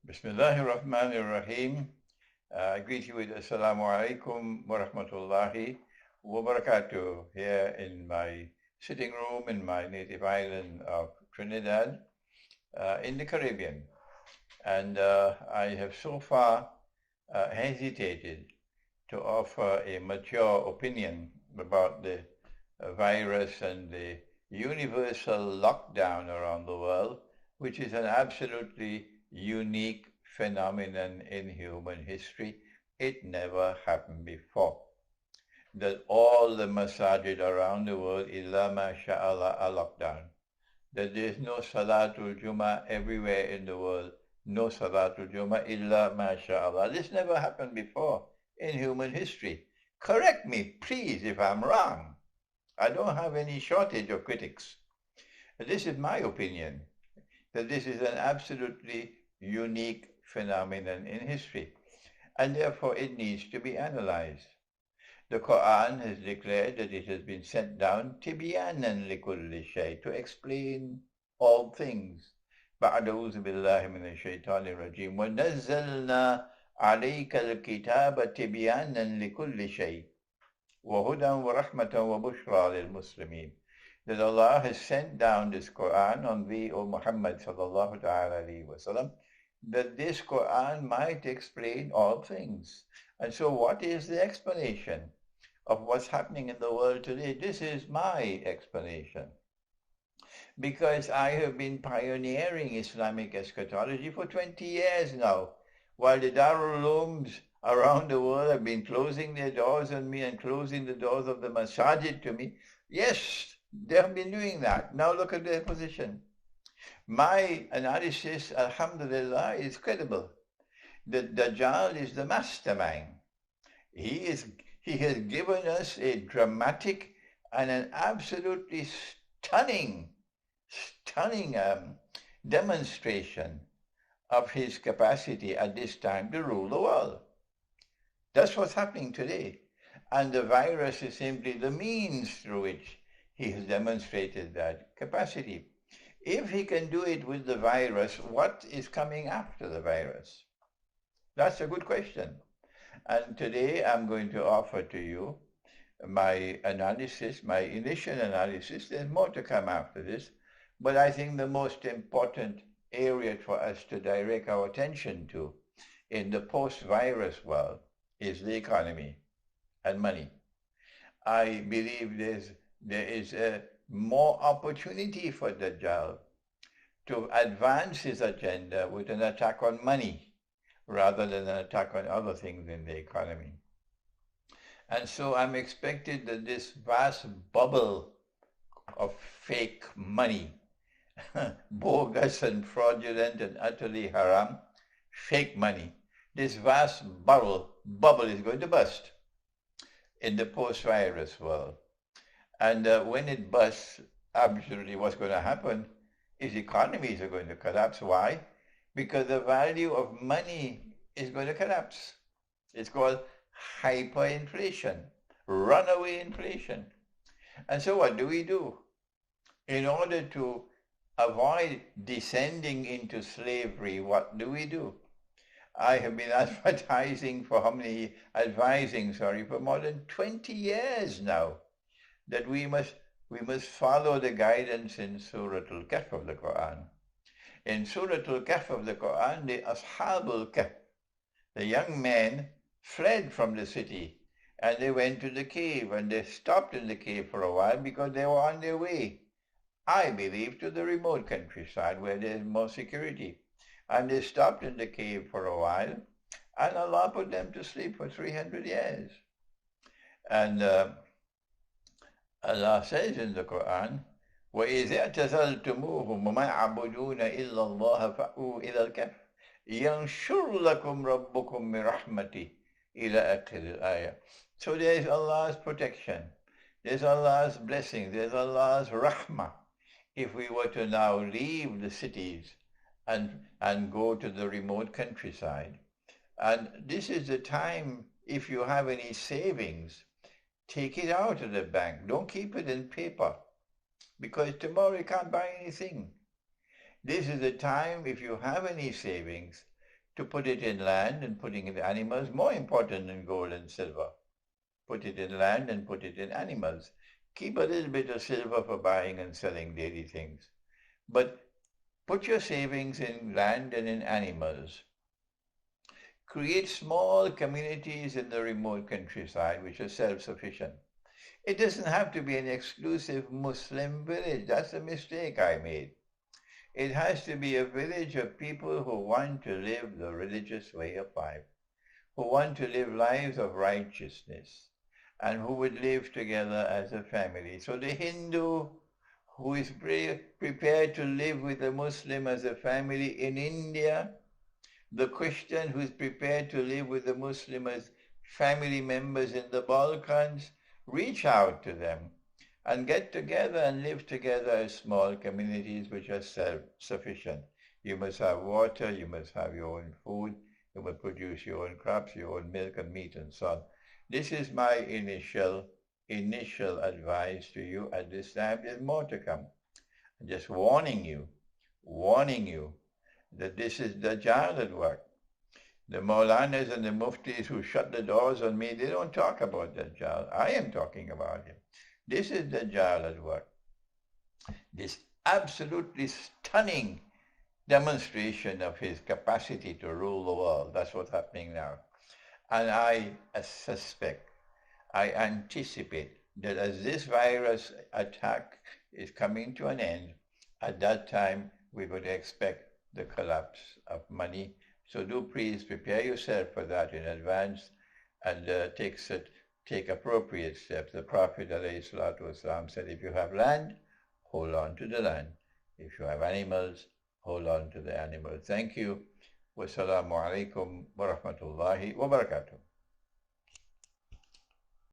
Bismillahirrahmanirrahim. I greet you with Assalamu alaikum wa rahmatullahi wa barakatuh here in my sitting room in my native island of Trinidad in the Caribbean. And I have so far hesitated to offer a mature opinion about the virus and the universal lockdown around the world, which is an absolutely unique phenomenon in human history. It never happened before. That all the masajid around the world, illa masha'Allah, are locked down. That there is no Salatul Jummah everywhere in the world. No Salatul Jummah illa masha'Allah. This never happened before in human history. Correct me, please, if I'm wrong. I don't have any shortage of critics. This is my opinion, that this is an absolutely unique phenomenon in history, and therefore it needs to be analyzed. The Quran has declared that it has been sent down tibyanan likulli shay, to explain all things. Ba'da'udhu billahi minash shaitanir rajim. Wa nazzalna alayka al-kitaba tibyanan likulli shay. وَهُدًى وَرَحْمَةً وَبُشْرَى لِلْمُسْلِمِينَ. That Allah has sent down this Quran on thee, O Muhammad sallallahu ta'ala alayhi wa sallam, that this Quran might explain all things. And so what is the explanation of what's happening in the world today? This is my explanation. Because I have been pioneering Islamic eschatology for 20 years now, while the Darul Ulooms around the world have been closing their doors on me and closing the doors of the masajid to me. Yes, they have been doing that. Now look at their position. My analysis, alhamdulillah, is credible. The Dajjal is the mastermind. He has given us a dramatic and an absolutely stunning demonstration of his capacity at this time to rule the world. That's what's happening today. And the virus is simply the means through which he has demonstrated that capacity. If he can do it with the virus, what is coming after the virus? That's a good question. And today I'm going to offer to you my analysis, my initial analysis. There's more to come after this. But I think the most important area for us to direct our attention to in the post-virus world is the economy and money. I believe there is more opportunity for Dajjal to advance his agenda with an attack on money rather than an attack on other things in the economy. And so I'm expected that this vast bubble of fake money, bogus and fraudulent and utterly haram, fake money, this vast bubble is going to burst in the post-virus world. And when it bursts, absolutely what's going to happen is economies are going to collapse. Why? Because the value of money is going to collapse. It's called hyperinflation, runaway inflation. And so what do? In order to avoid descending into slavery, what do? I have been advising for more than 20 years now, that we must follow the guidance in Surah Al-Kahf of the Quran. In Surah Al-Kahf of the Quran, the Ashabul Kahf, the young men, fled from the city and they went to the cave, and they stopped in the cave for a while because they were on their way, I believe, to the remote countryside where there's more security. And they stopped in the cave for a while, and Allah put them to sleep for 300 years. And Allah says in the Quran, وَإِذَا اعْتَزَلْتُمُوهُمْ وَمَا يَعْبُدُونَ إِلَّا اللَّهَ فَأْوُوا إِلَى الْكَهْفِ يَنْشُرْ لَكُمْ رَبُّكُمْ مِنْ رَحْمَتِهِ إِلَى آخِرِ الْآيَةِ. So there is Allah's protection, there's Allah's blessing, there's Allah's rahmah. If we were to now leave the cities and go to the remote countryside. And this is the time, if you have any savings, take it out of the bank. Don't keep it in paper, because tomorrow you can't buy anything. This is the time, if you have any savings, to put it in land and putting it in animals more important than gold and silver. Put it in land and put it in animals. Keep a little bit of silver for buying and selling daily things. But put your savings in land and in animals. Create small communities in the remote countryside which are self-sufficient. It doesn't have to be an exclusive Muslim village. That's a mistake I made. It has to be a village of people who want to live the religious way of life, who want to live lives of righteousness, and who would live together as a family. So the Hindu who is prepared to live with the Muslim as a family in India, the Christian who is prepared to live with the Muslim as family members in the Balkans, reach out to them and get together and live together as small communities which are self-sufficient. You must have water, you must have your own food, you must produce your own crops, your own milk and meat and so on. This is my initial advice to you at this time. There's more to come. I'm just warning you that this is Dajjal at work. The Maulanas and the Muftis who shut the doors on me, they don't talk about Dajjal. I am talking about him. This is Dajjal at work. This absolutely stunning demonstration of his capacity to rule the world. That's what's happening now. And I suspect, I anticipate that as this virus attack is coming to an end, at that time we would expect the collapse of money. So do please prepare yourself for that in advance and take appropriate steps. The Prophet ﷺ said, if you have land, hold on to the land. If you have animals, hold on to the animals. Thank you. Wassalamu alaikum wa rahmatullahi wa barakatuh.